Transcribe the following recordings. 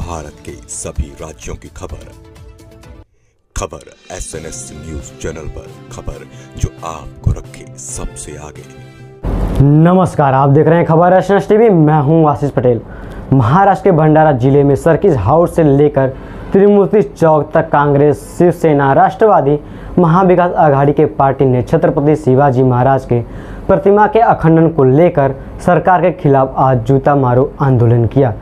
भारत के सभी राज्यों की खबर SNS न्यूज चैनल पर, खबर जो आपको रखे सबसे आगे। नमस्कार, आप देख रहे हैं खबर SNS टीवी। मैं हूं आशीष पटेल। महाराष्ट्र के भंडारा जिले में सर्किट हाउस से लेकर त्रिमूर्ति चौक तक कांग्रेस, शिवसेना, राष्ट्रवादी महाविकास आघाड़ी के पार्टी ने छत्रपति शिवाजी महाराज के प्रतिमा के अखंडन को लेकर सरकार के खिलाफ आज जूता मारो आंदोलन किया।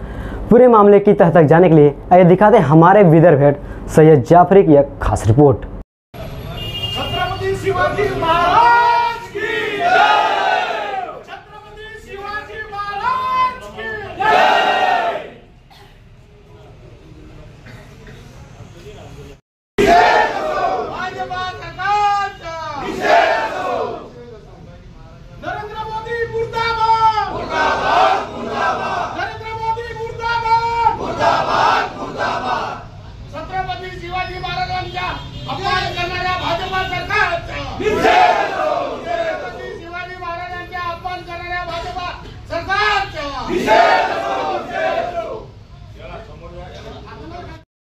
पूरे मामले की तह तक जाने के लिए आइए दिखाते हैं हमारे विदर्भ हेड सैयद जाफरी की एक खास रिपोर्ट। छत्रपति शिवाजी महाराज की जय! छत्रपति शिवाजी महाराज की जय! भाजपा सरकारचा नरेंद्र मोदी मुर्दाबाद! मुर्दाबाद! मुर्दाबाद! नरेंद्र मोदी मुर्दाबाद! मुर्दाबाद! मुर्दाबाद! छत्रपती शिवाजी महाराजांच्या अपमान करणाऱ्या भाजपा सरकारचा निषेध हो! छत्रपती शिवाजी महाराजांच्या अपमान करणाऱ्या भाजपा सरकारचा निषेध हो! निषेध हो!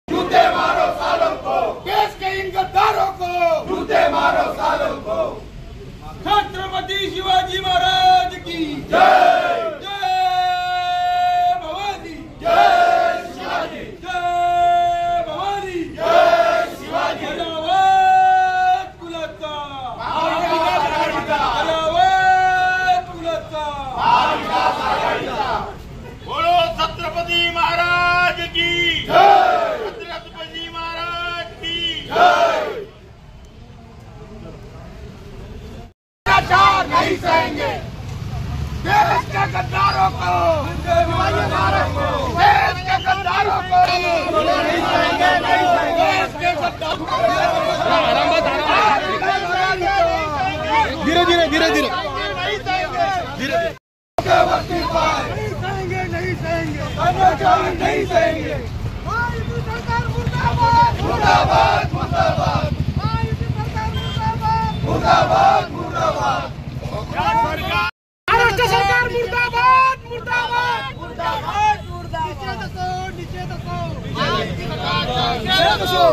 जूते मारो सालों को, देश के इन गद्दारों को जूते मारो सालों को। छत्रपति शिवाजी महाराज की जय! जय भवानी! जय शिवाजी! जय भवानी! जय शिवाजी! धन्यवाद कुलचा! महाविकास आघाडीचा! धन्यवाद कुलचा! महाविकास आघाडीचा! बोलो छत्रपती महाराज की जय! छत्रपती महाराज की जय! अत्याचार नहीं सहेंगे, देश के गद्दारों को, देश के गद्दारों को नहीं सहेंगे, नहीं सहेंगे, देश के गद्दारों को धीरे धीरे धीरे धीरे नहीं सहेंगे, धीरे नहीं सहेंगे, नहीं सहेंगे, अत्याचार नहीं सहेंगे। सरकार मुर्दाबाद! मुर्दाबाद! मुर्दाबाद! मुर्दाबाद! मुर्दाबाद! महाराष्ट्र सरकार मुर्दाबाद! मुर्दाबाद! मुर्दाबाद! मुर्दाबाद! निषेध असो! निषेध असो! निषेध असो!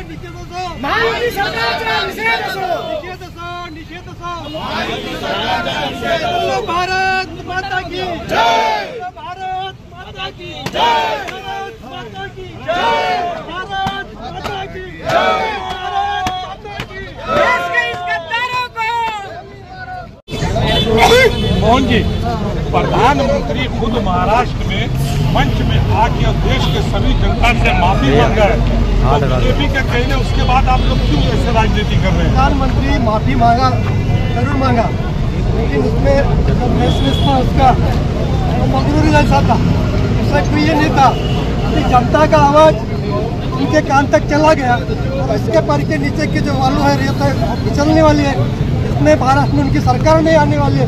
निषेध असो! महायुती सरकारचा निषेध असो! निषेध असो! निषेध असो! महायुती सरकारचा निषेध असो! भारत माता की जय! भारत माता की जय! भारत माता की जय! भारत माता की जय! भारत माता की जय! मोहन जी, प्रधानमंत्री खुद महाराष्ट्र में मंच में आके और देश के सभी जनता से माफी मांगा है। बीजेपी के कहने उसके बाद आप लोग क्यों ऐसे राजनीति कर रहे हैं? प्रधानमंत्री माफी मांगा, जरूर मांगा, लेकिन उसमें उसका मजबूरी जैसा था। उससे कोई ये नहीं था कि जनता का आवाज उनके कान तक चला गया और इसके पर के नीचे की जो वालू है रेत चलने वाली है, इसमें भारत में उनकी सरकार नहीं आने वाली है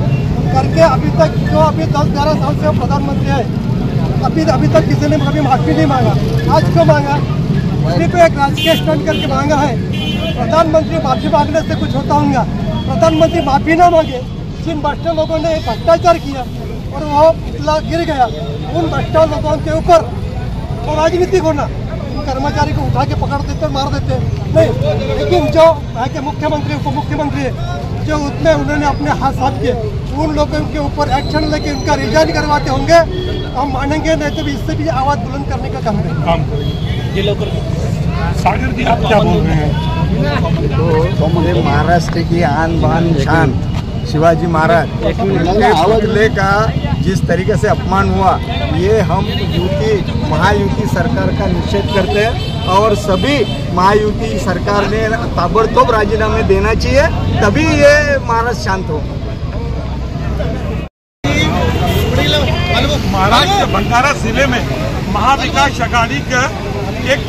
करके अभी तक जो अभी 10-11 साल से प्रधानमंत्री है, अभी तक किसी ने कभी माफी नहीं मांगा। आज क्यों मांगा? सिर्फ एक राजकीय स्टंट करके मांगा है। प्रधानमंत्री माफी मांगने से कुछ होता होगा? प्रधानमंत्री माफी ना मांगे, जिन भ्रष्ट लोगों ने भ्रष्टाचार किया और वो इतना गिर गया, उन भ्रष्ट लोगों के ऊपर वो राजनीतिक होना, कर्मचारी को उठा के पकड़ देते, मार देते नहीं। लेकिन जो यहाँ के मुख्यमंत्री, उप मुख्यमंत्री जो उन्होंने अपने हाथ साफ किए, उन लोगों के ऊपर एक्शन लेके उनका रिजाइन करवाते होंगे, हम मानेंगे। नहीं तो इससे भी आवाज बुलंद करने का काम करेंगे। सागर जी, आप क्या बोल रहे हैं? तो मुझे महाराष्ट्र की आन बान शान शिवाजी महाराज पुतले का जिस तरीके से अपमान हुआ, ये हम महायुति सरकार का निषेध करते हैं और सभी महायुति सरकार ने ताबड़तोड़ राजीनामे देना चाहिए, तभी ये महाराष्ट्र शांत हो। महाराष्ट्र के भंडारा जिले में महाविकास आघाड़ी का एक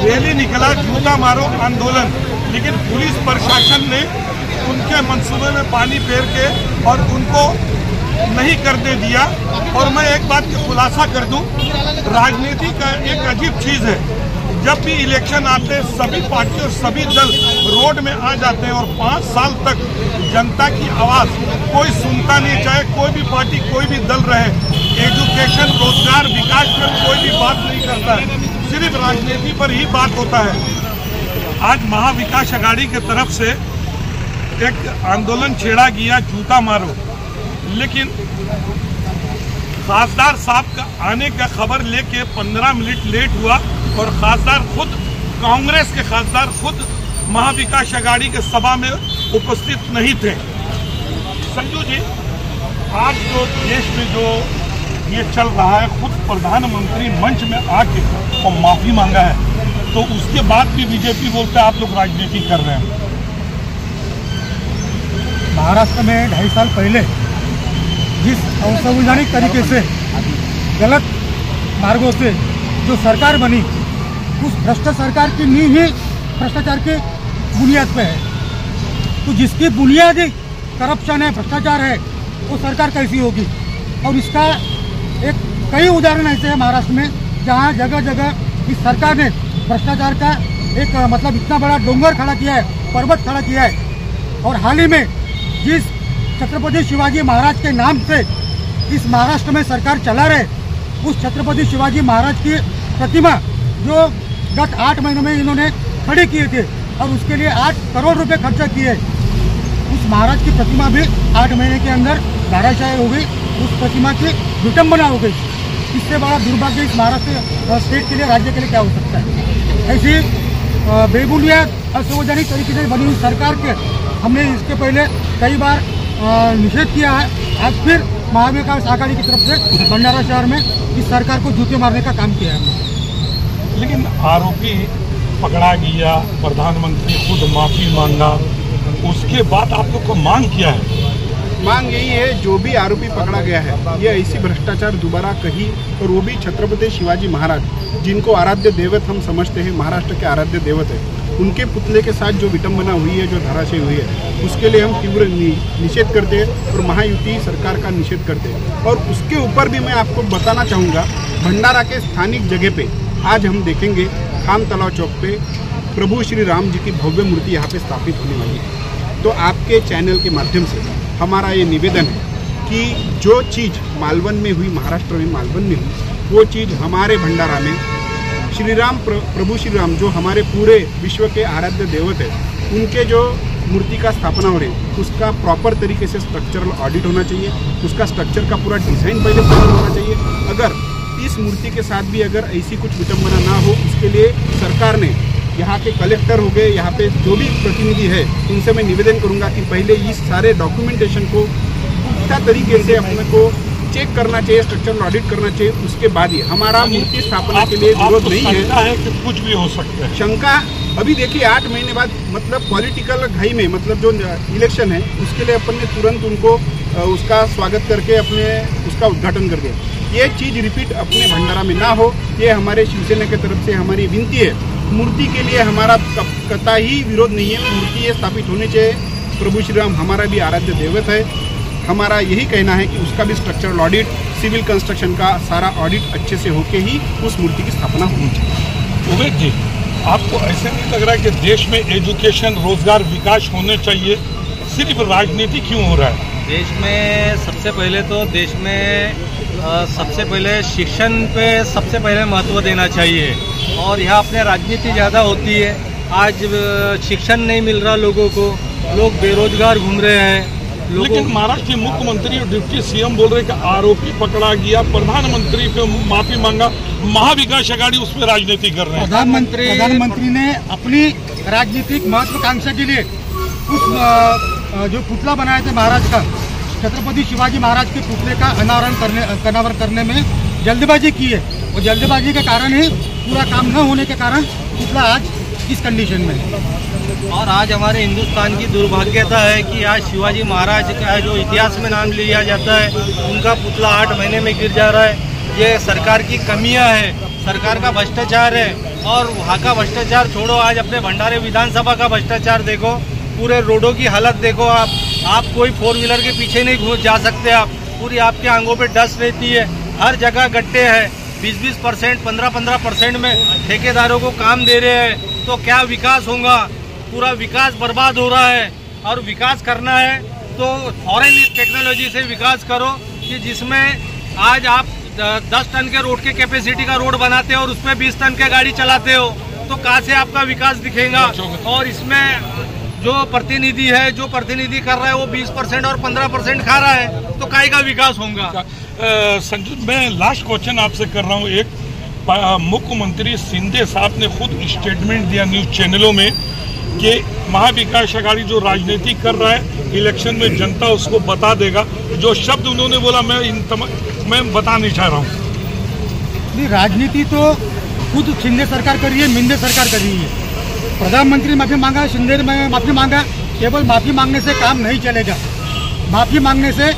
रैली निकला, जूता मारो आंदोलन, लेकिन पुलिस प्रशासन ने उनके मंसूबे में पानी फेर के और उनको नहीं करने दिया। और मैं एक बात का खुलासा कर दूं, राजनीति का एक अजीब चीज है, जब भी इलेक्शन आते हैं सभी पार्टी और सभी दल रोड में आ जाते हैं और 5 साल तक जनता की आवाज कोई सुनता नहीं, चाहे कोई भी पार्टी कोई भी दल रहे। एजुकेशन, रोजगार, विकास पर कोई भी बात बात नहीं करता है, सिर्फ राजनीति पर ही बात होता है। आज महाविकास अघाड़ी की तरफ से एक आंदोलन छेड़ा गया, जूता मारो, लेकिन खासदार साहब का आने का खबर लेके 15 मिनट लेट हुआ और खासदार खुद, कांग्रेस के खासदार खुद महाविकास अघाड़ी के सभा में उपस्थित नहीं थे। संजू जी, आज जो देश में जो ये चल रहा है, खुद प्रधानमंत्री मंच में आके और माफी मांगा है, तो उसके बाद भी बीजेपी बोलता है आप लोग राजनीति कर रहे हैं। महाराष्ट्र में 2.5 साल पहले जिस असंवैधानिक तरीके से गलत मार्गों से जो सरकार बनी, उस भ्रष्ट सरकार की नींव ही भ्रष्टाचार के बुनियाद पे है। तो जिसकी बुनियादी करप्शन है, भ्रष्टाचार है, वो सरकार कैसी होगी? और इसका एक कई उदाहरण ऐसे हैं महाराष्ट्र में, जहाँ जगह जगह इस सरकार ने भ्रष्टाचार का एक मतलब इतना बड़ा डोंगर खड़ा किया है, पर्वत खड़ा किया है। और हाल ही में जिस छत्रपति शिवाजी महाराज के नाम से इस महाराष्ट्र में सरकार चला रहे, उस छत्रपति शिवाजी महाराज की प्रतिमा जो गत 8 महीनों में इन्होंने खड़ी किए थे और उसके लिए 8 करोड़ रुपए खर्चा किए, उस महाराज की प्रतिमा भी 8 महीने के अंदर धराशायी हो गई, उस प्रतिमा की विटंबना हो गई। इससे बड़ा दुर्भाग्य इस महाराष्ट्र स्टेट के लिए, राज्य के लिए क्या हो सकता है? ऐसी बेबुनियाद असंवैधानिक तरीके से बनी हुई सरकार के हमने इसके पहले कई बार निषेध किया है। आज फिर महाविकास अघाड़ी की तरफ से भंडारा शहर में इस सरकार को जूते मारने का काम किया है। लेकिन आरोपी पकड़ा गया, प्रधानमंत्री खुद माफी मांगा, उसके बाद आप लोग को मांग किया है? मांग यही है, जो भी आरोपी पकड़ा गया है, ये ऐसी भ्रष्टाचार दोबारा कहीं, और वो भी छत्रपति शिवाजी महाराज, जिनको आराध्य देवत हम समझते हैं, महाराष्ट्र के आराध्य देवत है, उनके पुतले के साथ जो विटंबना हुई है, जो धराशायी हुई है, उसके लिए हम तीव्र निषेध करते हैं और महायुति सरकार का निषेध करते हैं। और उसके ऊपर भी मैं आपको बताना चाहूँगा, भंडारा के स्थानिक जगह पे आज हम देखेंगे खान तलाव चौक पे प्रभु श्री राम जी की भव्य मूर्ति यहाँ पे स्थापित होने वाली है। तो आपके चैनल के माध्यम से हमारा ये निवेदन है कि जो चीज़ मालवन में हुई, महाराष्ट्र में मालवन में हुई, वो चीज़ हमारे भंडारा में श्री राम, प्रभु श्री राम जो हमारे पूरे विश्व के आराध्य देवत है, उनके जो मूर्ति का स्थापना हो रही है, उसका प्रॉपर तरीके से स्ट्रक्चरल ऑडिट होना चाहिए, उसका स्ट्रक्चर का पूरा डिज़ाइन पहले फाइनल होना चाहिए। अगर इस मूर्ति के साथ भी अगर ऐसी कुछ विटंबना ना हो, उसके लिए सरकार ने, यहाँ के कलेक्टर हो गए, यहाँ पे जो भी प्रतिनिधि है, उनसे मैं निवेदन करूँगा कि पहले इस सारे डॉक्यूमेंटेशन को पुख्ता तरीके से अपने को चेक करना चाहिए, स्ट्रक्चरल ऑडिट करना चाहिए। उसके बाद ही हमारा मूर्ति स्थापना के लिए विरोध नहीं है कि कुछ भी हो सकता है। शंका अभी देखिए 8 महीने बाद, मतलब पॉलिटिकल घाई में, मतलब जो इलेक्शन है उसके लिए अपन ने तुरंत उनको उसका स्वागत करके अपने उसका उद्घाटन कर दिया। ये चीज़ रिपीट अपने भंडारा में ना हो, ये हमारे शिवसेना की तरफ से हमारी विनती है। मूर्ति के लिए हमारा कतई विरोध नहीं है, मूर्ति ये स्थापित होनी चाहिए। प्रभु श्री राम हमारा भी आराध्य देवत है, हमारा यही कहना है कि उसका भी स्ट्रक्चरल ऑडिट, सिविल कंस्ट्रक्शन का सारा ऑडिट अच्छे से होके ही उस मूर्ति की स्थापना होनी चाहिए। उमेश जी, आपको ऐसे नहीं लग रहा है कि देश में एजुकेशन, रोजगार, विकास होने चाहिए, सिर्फ राजनीति क्यों हो रहा है? देश में सबसे पहले तो देश में सबसे पहले शिक्षण पे सबसे पहले महत्व देना चाहिए, और यहाँ अपने राजनीति ज़्यादा होती है। आज शिक्षण नहीं मिल रहा लोगों को, लोग बेरोजगार घूम रहे हैं। लेकिन महाराष्ट्र के मुख्यमंत्री और डिप्टी सीएम बोल रहे कि आरोपी पकड़ा गया, प्रधानमंत्री पे माफी मांगा, महाविकास अघाड़ी उसमें राजनीति कर रहे हैं। प्रधानमंत्री ने अपनी राजनीतिक महत्वाकांक्षा के लिए उस जो पुतला बनाए थे महाराज का, छत्रपति शिवाजी महाराज के पुतले का अनावरण करने में जल्दबाजी की है, और जल्दबाजी के कारण ही पूरा काम न होने के कारण पुतला आज इस कंडीशन में है। और आज हमारे हिंदुस्तान की दुर्भाग्यता है कि आज शिवाजी महाराज का जो इतिहास में नाम लिया जाता है, उनका पुतला 8 महीने में गिर जा रहा है। ये सरकार की कमियां है, सरकार का भ्रष्टाचार है। और वहाँ का भ्रष्टाचार छोड़ो, आज अपने भंडारे विधानसभा का भ्रष्टाचार देखो, पूरे रोडों की हालत देखो। आप कोई 4 व्हीलर के पीछे नहीं घुस जा सकते, आप पूरी आपके आंगों पे डस्ट रहती है, हर जगह गड्ढे हैं। 20-20%, 15-15% में ठेकेदारों को काम दे रहे हैं, तो क्या विकास होगा? पूरा विकास बर्बाद हो रहा है। और विकास करना है तो फॉरेन टेक्नोलॉजी से विकास करो, कि जिसमें आज आप 10 टन के रोड के कैपेसिटी का रोड बनाते हो और उसमें 20 टन के गाड़ी चलाते हो, तो कहाँ से आपका विकास दिखेगा। और इसमें जो प्रतिनिधि कर रहा है वो 20% और 15% खा रहा है, तो काय का विकास होगा। संजू, मैं लास्ट क्वेश्चन आपसे कर रहा हूँ। एक मुख्यमंत्री शिंदे साहब ने खुद स्टेटमेंट दिया न्यूज चैनलों में कि महाविकास अघाड़ी जो राजनीति कर रहा है, इलेक्शन में जनता उसको बता देगा। जो शब्द उन्होंने बोला मैं बता नहीं चाह रहा हूँ। राजनीति तो खुद शिंदे सरकार कर रही है, मिंदे सरकार कर रही है। प्रधानमंत्री माफी मांगा, शिंदे ने माफी मांगा। केवल माफी मांगने से काम नहीं चलेगा। माफी मांगने से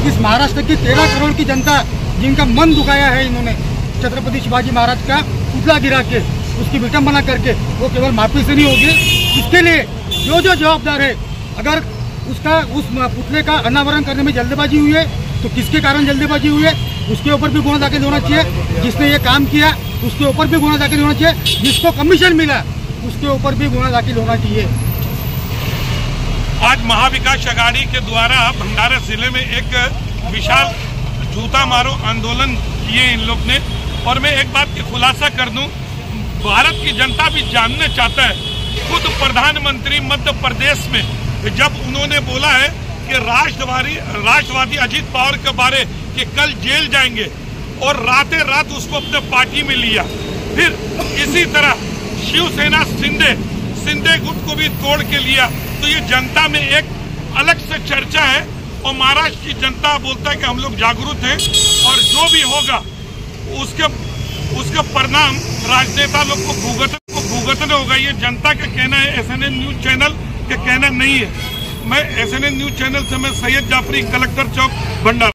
इस महाराष्ट्र की 13 करोड़ की जनता जिनका मन दुखाया है इन्होंने छत्रपति शिवाजी महाराज का पुतला गिरा के, उसकी विटंबना करके, वो केवल माफी से नहीं होगी। इसके लिए जो जवाबदार है, अगर उस पुतले का अनावरण करने में जल्दबाजी हुई है तो किसके कारण जल्दबाजी हुई है, उसके ऊपर भी गुना दाखिल होना चाहिए। जिसने ये काम किया उसके ऊपर भी गुना दाखिल होना चाहिए। जिसको कमीशन मिला उसके ऊपर भी गुना दाखिल होना चाहिए। आज महाविकास अघाड़ी के द्वारा भंडारा जिले में एक विशाल जूता मारो आंदोलन किए इन लोग ने। और मैं एक बात की खुलासा कर दूं, भारत की जनता भी जानना चाहता है। खुद प्रधानमंत्री मध्य प्रदेश में जब उन्होंने बोला है कि राष्ट्रवादी अजीत पवार के बारे कि कल जेल जाएंगे, और रातें रात उसको अपने पार्टी में लिया। फिर इसी तरह शिवसेना शिंदे गुट को भी तोड़ के लिया। तो ये जनता में एक अलग से चर्चा है, और महाराष्ट्र की जनता बोलता है कि हम लोग जागरूक हैं, और जो भी होगा उसके परिणाम राजनेता लोग को भुगतना होगा। ये जनता का कहना है, SNN न्यूज चैनल का कहना नहीं है। मैं SNN न्यूज चैनल से मैं सैयद जाफरी, कलेक्टर चौक, भंडारा।